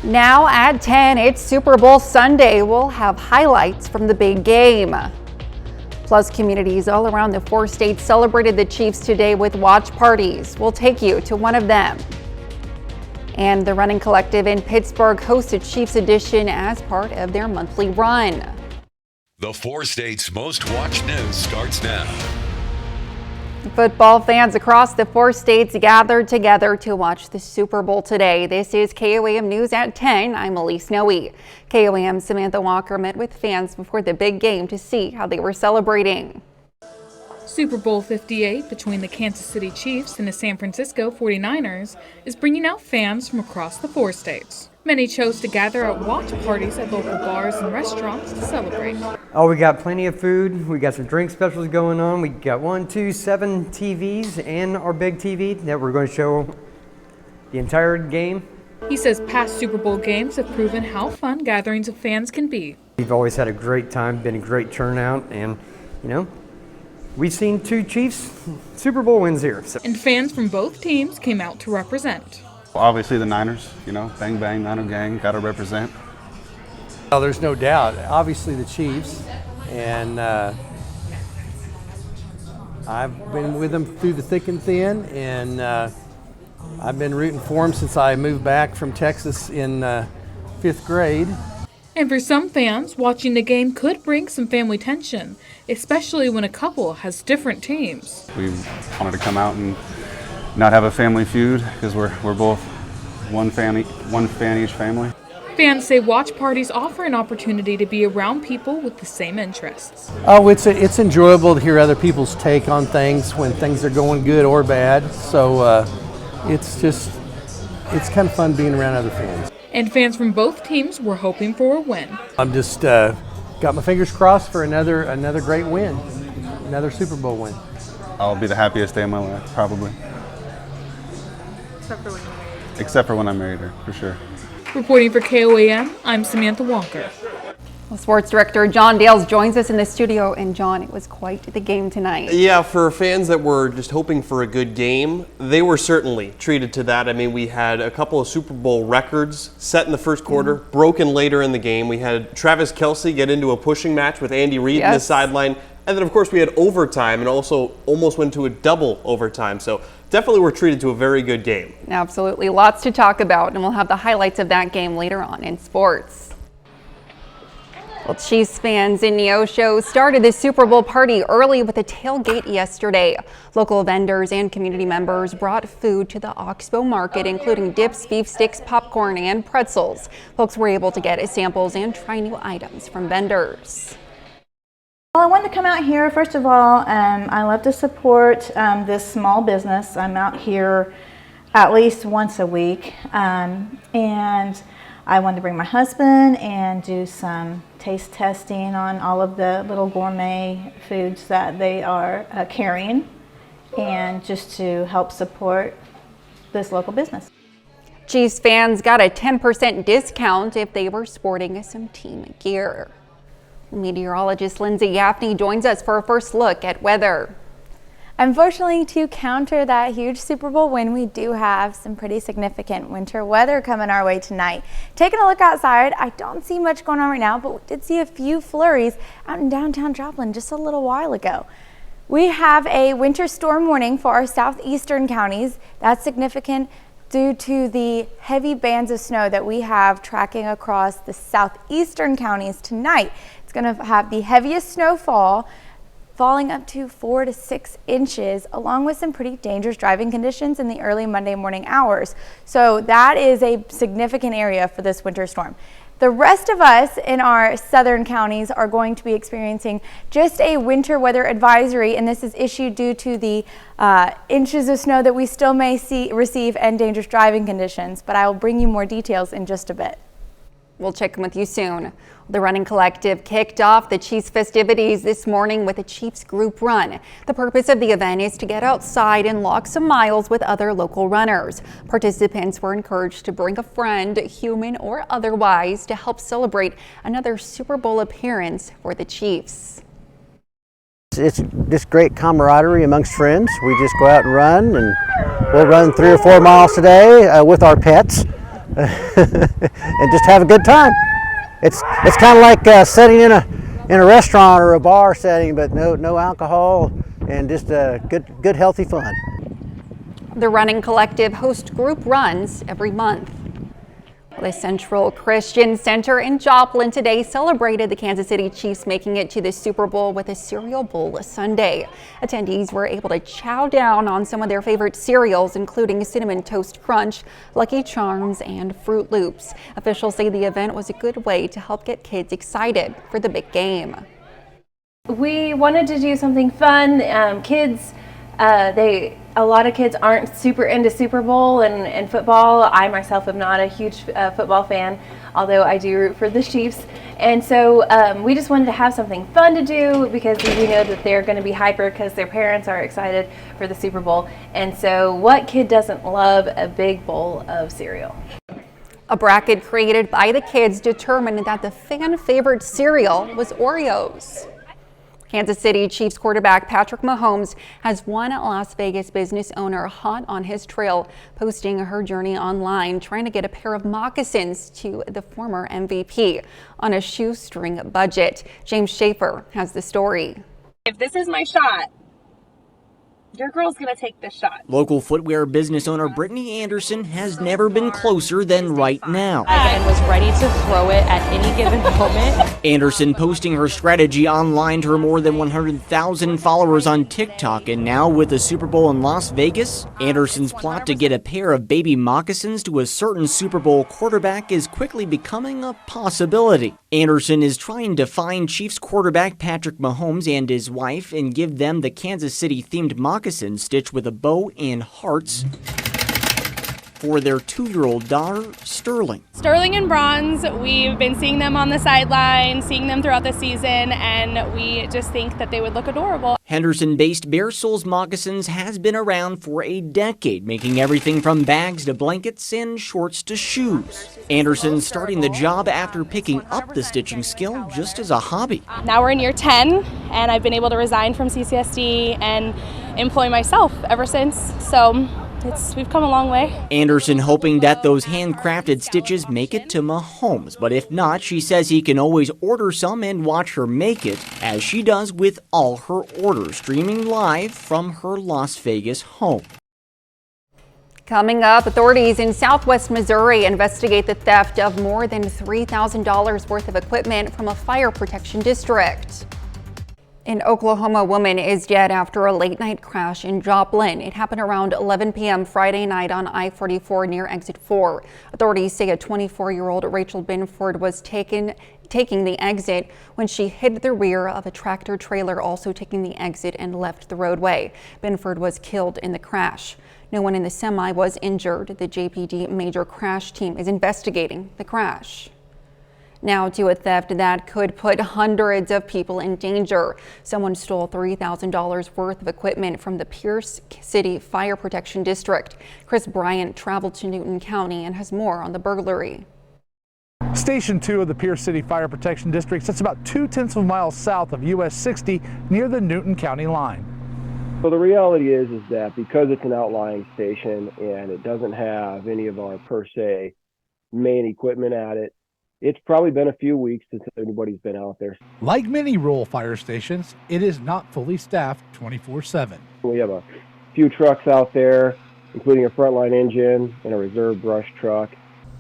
Now at 10, it's Super Bowl Sunday. We'll have highlights from the big game. Plus, communities all around the 4 states celebrated the Chiefs today with watch parties. We'll take you to one of them. And the Running Collective in Pittsburgh hosted Chiefs Edition as part of their monthly run. The 4 states' most watched news starts now. Football fans across the 4 states gathered together to watch the Super Bowl today. This is KOAM News at 10. I'm Elise Noe. KOAM's Samantha Walker met with fans before the big game to see how they were celebrating. Super Bowl 58 between the Kansas City Chiefs and the San Francisco 49ers is bringing out fans from across the 4 states. Many chose to gather at watch parties at local bars and restaurants to celebrate. Oh, we got plenty of food. We got some drink specials going on. We got 7 TVs and our big TV that we're going to show the entire game. He says past Super Bowl games have proven how fun gatherings of fans can be. We've always had a great time, been a great turnout, and we've seen 2 Chiefs Super Bowl wins here. And fans from both teams came out to represent. Obviously the Niners, bang bang, Niner gang, gotta represent. Well, there's no doubt. Obviously the Chiefs, and I've been with them through the thick and thin, and I've been rooting for them since I moved back from Texas in 5th grade. And for some fans, watching the game could bring some family tension, especially when a couple has different teams. We wanted to come out and not have a family feud because we're both one fan each family. Fans say watch parties offer an opportunity to be around people with the same interests. Oh, it's enjoyable to hear other people's take on things when things are going good or bad. So it's kind of fun being around other fans. And fans from both teams were hoping for a win. I'm just got my fingers crossed for another great win, another Super Bowl win. I'll be the happiest day of my life, probably. Except for when I'm married her, for sure. Reporting for KOAM, I'm Samantha Walker. Well, Sports Director John Dales joins us in the studio. And John, it was quite the game tonight. Yeah, for fans that were just hoping for a good game, they were certainly treated to that. I mean, we had a couple of Super Bowl records set in the first quarter, broken later in the game. We had Travis Kelce get into a pushing match with Andy Reid in the sideline. And then, of course, we had overtime and also almost went to a double overtime. So definitely were treated to a very good game. Absolutely. Lots to talk about, and we'll have the highlights of that game later on in sports. Well, Chiefs fans in Neosho started the Super Bowl party early with a tailgate yesterday. Local vendors and community members brought food to the Oxbow Market, including dips, beef sticks, popcorn, and pretzels. Folks were able to get samples and try new items from vendors. Well, I wanted to come out here. First of all, I love to support this small business. I'm out here at least once a week, and I wanted to bring my husband and do some taste testing on all of the little gourmet foods that they are carrying, and just to help support this local business. Chiefs fans got a 10% discount if they were sporting some team gear. Meteorologist Lindsay Gaffney joins us for a first look at weather. Unfortunately, to counter that huge Super Bowl win, we do have some pretty significant winter weather coming our way tonight. Taking a look outside, I don't see much going on right now, but we did see a few flurries out in downtown Joplin just a little while ago. We have a winter storm warning for our southeastern counties. That's significant due to the heavy bands of snow that we have tracking across the southeastern counties tonight. It's going to have the heaviest snowfall, falling up to 4 to 6 inches, along with some pretty dangerous driving conditions in the early Monday morning hours. So that is a significant area for this winter storm. The rest of us in our southern counties are going to be experiencing just a winter weather advisory, and this is issued due to the inches of snow that we still may receive and dangerous driving conditions. But I will bring you more details in just a bit. We'll check in with you soon. The Running Collective kicked off the Chiefs festivities this morning with a Chiefs group run. The purpose of the event is to get outside and log some miles with other local runners. Participants were encouraged to bring a friend, human or otherwise, to help celebrate another Super Bowl appearance for the Chiefs. It's just great camaraderie amongst friends. We just go out and run, and we'll run 3 or 4 miles today with our pets. and just have a good time. It's kind of like sitting in a restaurant or a bar setting, but no alcohol and just good healthy fun. The Running Collective hosts group runs every month. The Central Christian Center in Joplin today celebrated the Kansas City Chiefs making it to the Super Bowl with a cereal bowl Sunday. Attendees were able to chow down on some of their favorite cereals, including Cinnamon Toast Crunch, Lucky Charms, and Fruit Loops. Officials say the event was a good way to help get kids excited for the big game. We wanted to do something fun. Kids, a lot of kids aren't super into Super Bowl and football. I myself am not a huge football fan, although I do root for the Chiefs. And so we just wanted to have something fun to do because we know that they're going to be hyper because their parents are excited for the Super Bowl. And so what kid doesn't love a big bowl of cereal? A bracket created by the kids determined that the fan favorite cereal was Oreos. Kansas City Chiefs quarterback Patrick Mahomes has one Las Vegas business owner hot on his trail, posting her journey online trying to get a pair of moccasins to the former MVP on a shoestring budget. James Schaefer has the story. If this is my shot, your girl's gonna take this shot. Local footwear business owner Brittany Anderson has never been closer than right now. And was ready to throw it at any given moment. Anderson posting her strategy online to her more than 100,000 followers on TikTok, and now with the Super Bowl in Las Vegas, Anderson's plot to get a pair of baby moccasins to a certain Super Bowl quarterback is quickly becoming a possibility. Anderson is trying to find Chiefs quarterback Patrick Mahomes and his wife and give them the Kansas City-themed moccasins stitched with a bow and hearts for their 2-year-old daughter, Sterling. Sterling and Bronze, we've been seeing them on the sideline, seeing them throughout the season, and we just think that they would look adorable. Henderson-based Bare Soles Moccasins has been around for a decade, making everything from bags to blankets and shorts to shoes. Anderson starting the job after picking up the stitching skill just as a hobby. Now we're in year 10, and I've been able to resign from CCSD and employ myself ever since, so we've come a long way. Anderson hoping that those handcrafted stitches make it to Mahomes, but if not, she says he can always order some and watch her make it, as she does with all her orders, streaming live from her Las Vegas home. Coming up, authorities in southwest Missouri investigate the theft of more than $3,000 worth of equipment from a fire protection district. An Oklahoma woman is dead after a late-night crash in Joplin. It happened around 11 p.m. Friday night on I-44 near Exit 4. Authorities say a 24-year-old Rachel Binford was taking the exit when she hit the rear of a tractor trailer also taking the exit and left the roadway. Binford was killed in the crash. No one in the semi was injured. The JPD major crash team is investigating the crash. Now to a theft that could put hundreds of people in danger. Someone stole $3,000 worth of equipment from the Pierce City Fire Protection District. Chris Bryant traveled to Newton County and has more on the burglary. Station 2 of the Pierce City Fire Protection District sits about 0.2 miles south of US 60 near the Newton County line. So the reality is that because it's an outlying station and it doesn't have any of our per se main equipment at it, it's probably been a few weeks since anybody's been out there. Like many rural fire stations, it is not fully staffed 24/7. We have a few trucks out there, including a frontline engine and a reserve brush truck.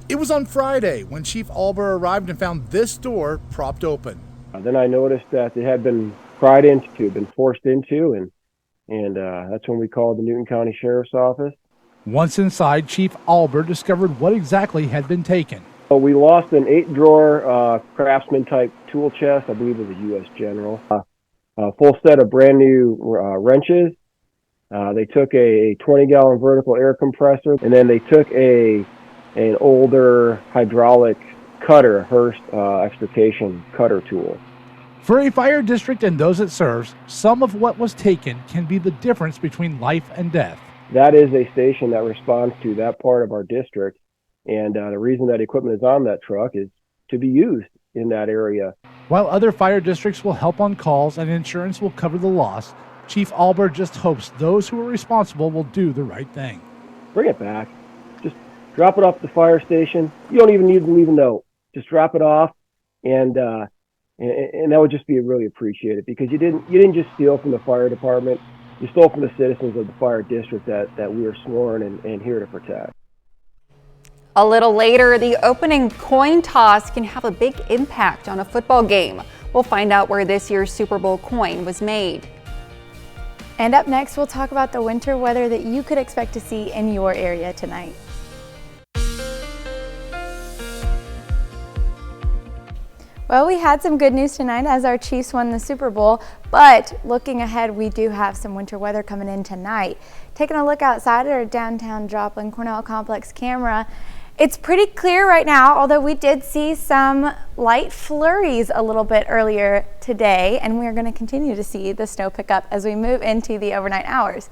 It was on Friday when Chief Alber arrived and found this door propped open. Then I noticed that it had been pried into, been forced into, and that's when we called the Newton County Sheriff's Office. Once inside, Chief Alber discovered what exactly had been taken. We lost an 8-drawer Craftsman type tool chest, I believe it was a U.S. General. A full set of brand new wrenches. They took a 20-gallon vertical air compressor, and then they took an older hydraulic cutter, Hurst extrication cutter tool. For a fire district and those it serves, some of what was taken can be the difference between life and death. That is a station that responds to that part of our district. And the reason that equipment is on that truck is to be used in that area. While other fire districts will help on calls and insurance will cover the loss, Chief Alber just hopes those who are responsible will do the right thing. Bring it back. Just drop it off at the fire station. You don't even need to leave a note. Just drop it off, and that would just be really appreciated, because you didn't just steal from the fire department. You stole from the citizens of the fire district that we are sworn and here to protect. A little later, the opening coin toss can have a big impact on a football game. We'll find out where this year's Super Bowl coin was made. And up next, we'll talk about the winter weather that you could expect to see in your area tonight. Well, we had some good news tonight as our Chiefs won the Super Bowl, but looking ahead, we do have some winter weather coming in tonight. Taking a look outside at our downtown Joplin Cornell Complex camera, it's pretty clear right now, although we did see some light flurries a little bit earlier today, and we're going to continue to see the snow pick up as we move into the overnight hours.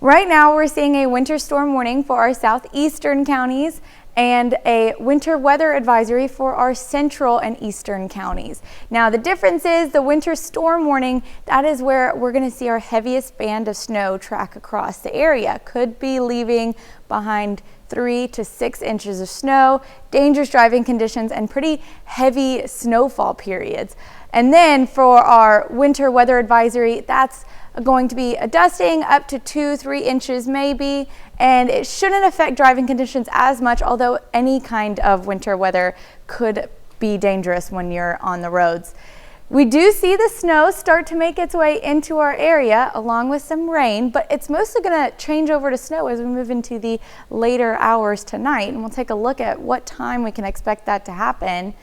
Right now, we're seeing a winter storm warning for our southeastern counties and a winter weather advisory for our central and eastern counties. Now, the difference is the winter storm warning, that is where we're going to see our heaviest band of snow track across the area. Could be leaving behind 3 to 6 inches of snow, dangerous driving conditions, and pretty heavy snowfall periods. And then for our winter weather advisory, that's going to be a dusting up to 2-3 inches maybe, and it shouldn't affect driving conditions as much, although any kind of winter weather could be dangerous when you're on the roads. We do see the snow start to make its way into our area along with some rain, but it's mostly going to change over to snow as we move into the later hours tonight, and we'll take a look at what time we can expect that to happen.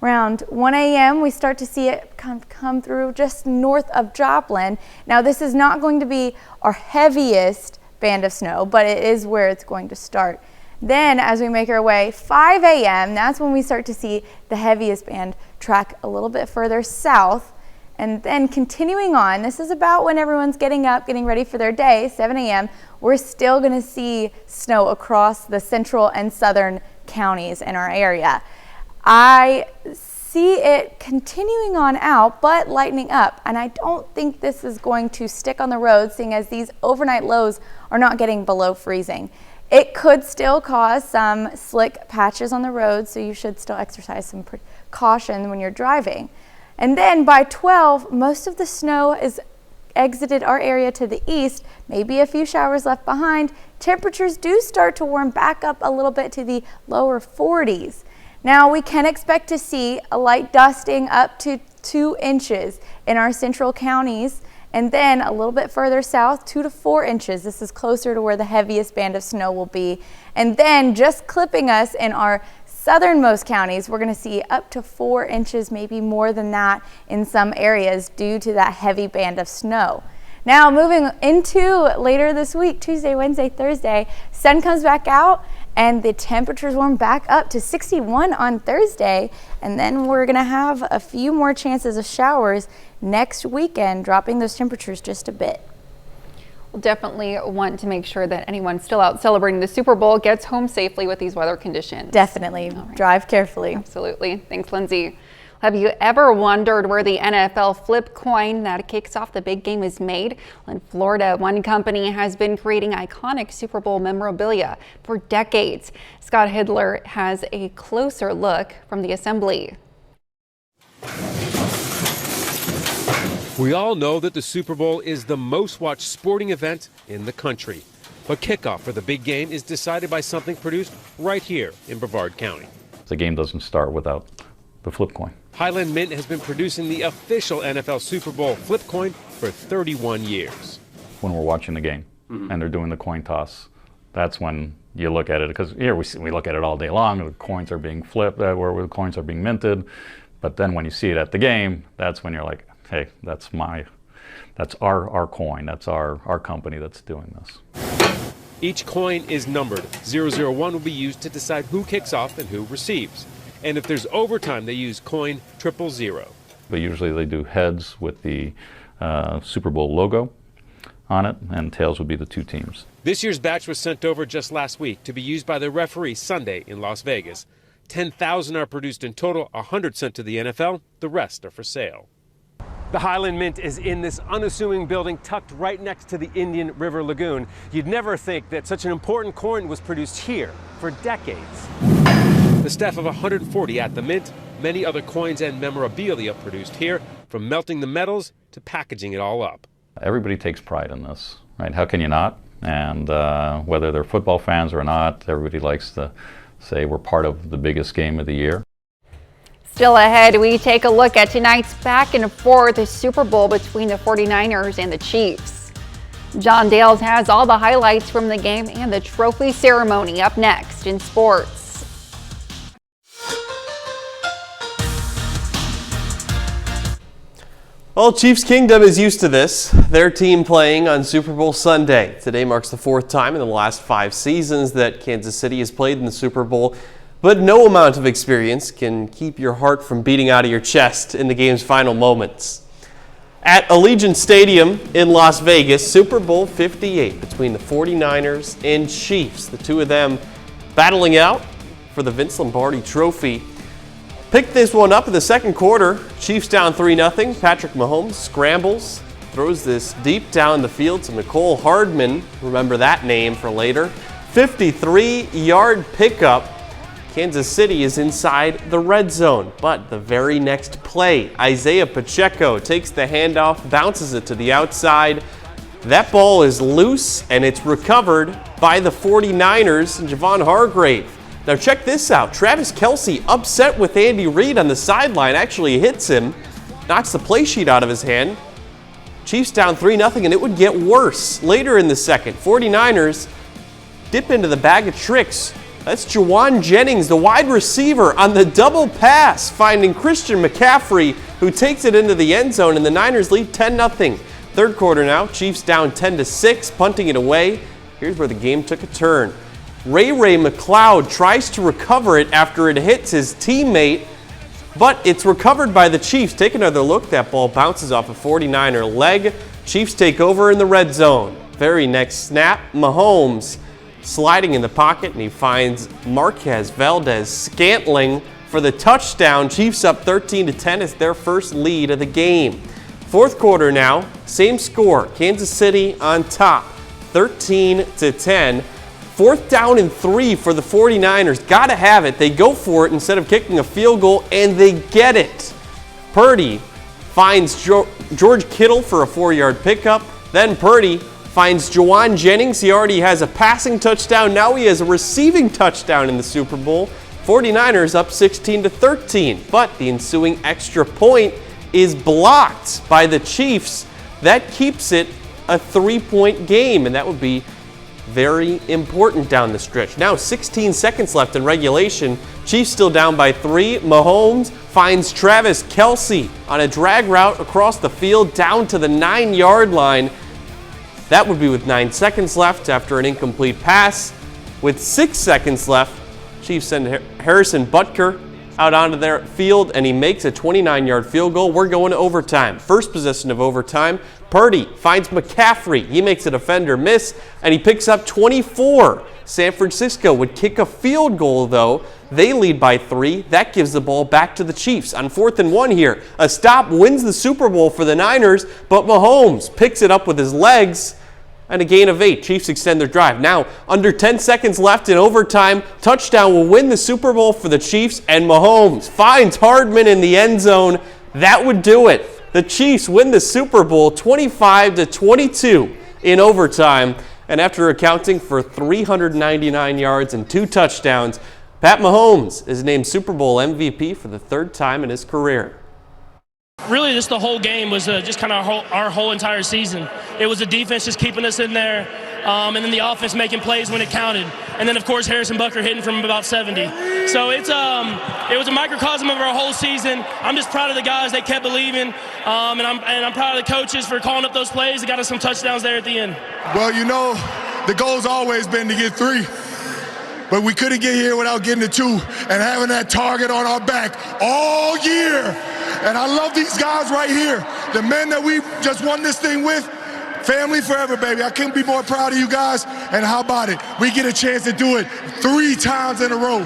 Around 1 a.m. we start to see it come through just north of Joplin. Now, this is not going to be our heaviest band of snow, but it is where it's going to start. Then as we make our way 5 a.m., that's when we start to see the heaviest band track a little bit further south. And then continuing on, this is about when everyone's getting up, getting ready for their day, 7 a.m., we're still going to see snow across the central and southern counties in our area. I see it continuing on out, but lightening up, and I don't think this is going to stick on the road, seeing as these overnight lows are not getting below freezing. It could still cause some slick patches on the road, so you should still exercise some caution when you're driving. And then by 12, most of the snow is exited our area to the east, maybe a few showers left behind. Temperatures do start to warm back up a little bit to the lower 40s. Now, we can expect to see a light dusting up to 2 inches in our central counties, and then a little bit further south, 2 to 4 inches. This is closer to where the heaviest band of snow will be. And then just clipping us in our southernmost counties, we're going to see up to 4 inches, maybe more than that in some areas due to that heavy band of snow. Now, moving into later this week, Tuesday, Wednesday, Thursday, sun comes back out and the temperatures warm back up to 61 on Thursday, and then we're going to have a few more chances of showers next weekend, dropping those temperatures just a bit. We'll definitely want to make sure that anyone still out celebrating the Super Bowl gets home safely with these weather conditions. Definitely. Right. Drive carefully. Absolutely. Thanks, Lindsay. Have you ever wondered where the NFL flip coin that kicks off the big game is made? In Florida, one company has been creating iconic Super Bowl memorabilia for decades. Scott Hidler has a closer look from the assembly. We all know that the Super Bowl is the most watched sporting event in the country. But kickoff for the big game is decided by something produced right here in Brevard County. The game doesn't start without the flip coin. Highland Mint has been producing the official NFL Super Bowl flip coin for 31 years. When we're watching the game and they're doing the coin toss, that's when you look at it, because here we look at it all day long. The coins are being flipped, where the coins are being minted. But then when you see it at the game, that's when you're like, hey, that's our coin. That's our company that's doing this. Each coin is numbered. 001 will be used to decide who kicks off and who receives. And if there's overtime, they use coin 000. But usually they do heads with the Super Bowl logo on it, and tails would be the two teams. This year's batch was sent over just last week to be used by the referee Sunday in Las Vegas. 10,000 are produced in total, 100 sent to the NFL, the rest are for sale. The Highland Mint is in this unassuming building tucked right next to the Indian River Lagoon. You'd never think that such an important coin was produced here for decades. The staff of 140 at the Mint, many other coins and memorabilia produced here, from melting the metals to packaging it all up. Everybody takes pride in this, right? How can you not? And whether they're football fans or not, everybody likes to say we're part of the biggest game of the year. Still ahead, we take a look at tonight's back and forth Super Bowl between the 49ers and the Chiefs. John Dales has all the highlights from the game and the trophy ceremony up next in sports. Well, Chiefs Kingdom is used to this. Their team playing on Super Bowl Sunday. Today marks the 4th time in the last 5 seasons that Kansas City has played in the Super Bowl. But no amount of experience can keep your heart from beating out of your chest in the game's final moments. At Allegiant Stadium in Las Vegas, Super Bowl 58 between the 49ers and Chiefs. The two of them battling out for the Vince Lombardi Trophy. Picked this one up in the second quarter. Chiefs down 3-0. Patrick Mahomes scrambles, throws this deep down the field to Mecole Hardman. Remember that name for later. 53-yard pickup. Kansas City is inside the red zone, but the very next play, Isaiah Pacheco takes the handoff, bounces it to the outside. That ball is loose, and it's recovered by the 49ers and Javon Hargrave. Now check this out. Travis Kelce, upset with Andy Reid on the sideline, actually hits him, knocks the play sheet out of his hand. Chiefs down 3-0, and it would get worse later in the second. 49ers dip into the bag of tricks. That's Juwan Jennings, the wide receiver, on the double pass, finding Christian McCaffrey, who takes it into the end zone, and the Niners lead 10-0. Third quarter now, Chiefs down 10-6, punting it away. Here's where the game took a turn. Ray McLeod tries to recover it after it hits his teammate, but it's recovered by the Chiefs. Take another look. That ball bounces off a 49er leg. Chiefs take over in the red zone. Very next snap, Mahomes sliding in the pocket, and he finds Marquez Valdez-Scantling for the touchdown. Chiefs up 13-10. It's their first lead of the game. Fourth quarter now, same score. Kansas City on top, 13-10. Fourth down and 3 for the 49ers. Gotta have it. They go for it instead of kicking a field goal, and they get it. Purdy finds George Kittle for a 4-yard pickup. Then Purdy finds Juwan Jennings. He already has a passing touchdown. Now he has a receiving touchdown in the Super Bowl. 49ers up 16-13. But the ensuing extra point is blocked by the Chiefs. That keeps it a 3-point game, and that would be very important down the stretch. Now 16 seconds left in regulation. Chiefs still down by 3. Mahomes finds Travis Kelce on a drag route across the field down to the 9-yard line. That would be with 9 seconds left after an incomplete pass. With 6 seconds left, Chiefs send Harrison Butker out onto their field, and he makes a 29-yard field goal. We're going to overtime. First possession of overtime, Purdy finds McCaffrey. He makes a defender miss, and he picks up 24. San Francisco would kick a field goal, though. They lead by 3. That gives the ball back to the Chiefs. On 4th and 1 here, a stop wins the Super Bowl for the Niners, but Mahomes picks it up with his legs, and a gain of 8. Chiefs extend their drive. Now, under 10 seconds left in overtime, touchdown will win the Super Bowl for the Chiefs, and Mahomes finds Hardman in the end zone. That would do it. The Chiefs win the Super Bowl 25-22 in overtime, and after accounting for 399 yards and 2 touchdowns, Pat Mahomes is named Super Bowl MVP for the 3rd time in his career. Really, just the whole game was just kind of our whole entire season. It was the defense just keeping us in there, and then the offense making plays when it counted. And then, of course, Harrison Butker hitting from about 70. So it was a microcosm of our whole season. I'm just proud of the guys. They kept believing, and I'm proud of the coaches for calling up those plays. They got us some touchdowns there at the end. Well, you know, the goal's always been to get 3. But we couldn't get here without getting the 2 and having that target on our back all year. And I love these guys right here. The men that we just won this thing with, family forever, baby. I couldn't be more proud of you guys. And how about it? We get a chance to do it 3 times in a row.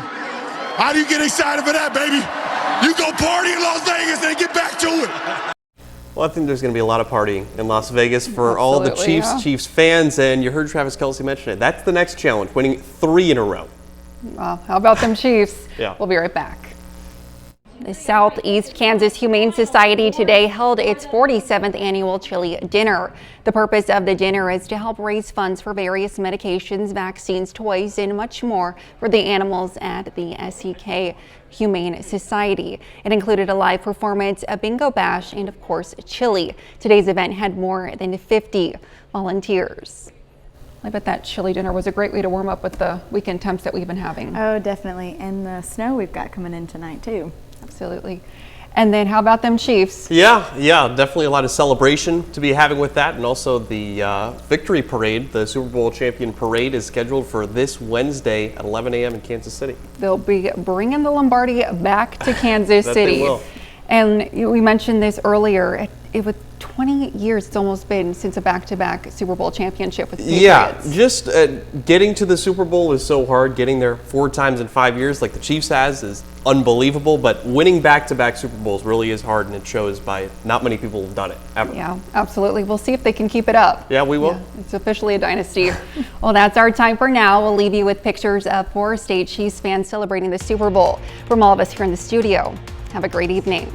How do you get excited for that, baby? You go party in Las Vegas and get back to it. Well, I think there's going to be a lot of partying in Las Vegas for all the Absolutely, Chiefs, yeah. Chiefs fans, and you heard Travis Kelce mention it. That's the next challenge, winning 3 in a row. Well, how about them Chiefs? Yeah. We'll be right back. The Southeast Kansas Humane Society today held its 47th annual chili dinner. The purpose of the dinner is to help raise funds for various medications, vaccines, toys, and much more for the animals at the SEK Humane Society. It included a live performance, a bingo bash, and of course, chili. Today's event had more than 50 volunteers. I bet that chili dinner was a great way to warm up with the weekend temps that we've been having. Oh, definitely. And the snow we've got coming in tonight, too. Absolutely. And then how about them Chiefs? Yeah, definitely a lot of celebration to be having with that. And also the victory parade, the Super Bowl champion parade, is scheduled for this Wednesday at 11 a.m. in Kansas City. They'll be bringing the Lombardi back to Kansas That City. they will. And we mentioned this earlier. It was 20 years it's almost been since a back-to-back Super Bowl championship with the Patriots. Yeah, just getting to the Super Bowl is so hard. Getting there 4 times in 5 years like the Chiefs has is unbelievable, but winning back-to-back Super Bowls really is hard, and it shows by not many people have done it ever. Yeah, absolutely. We'll see if they can keep it up. Yeah, we will. Yeah, it's officially a dynasty. Well, that's our time for now. We'll leave you with pictures of Forest State Chiefs fans celebrating the Super Bowl. From all of us here in the studio, have a great evening.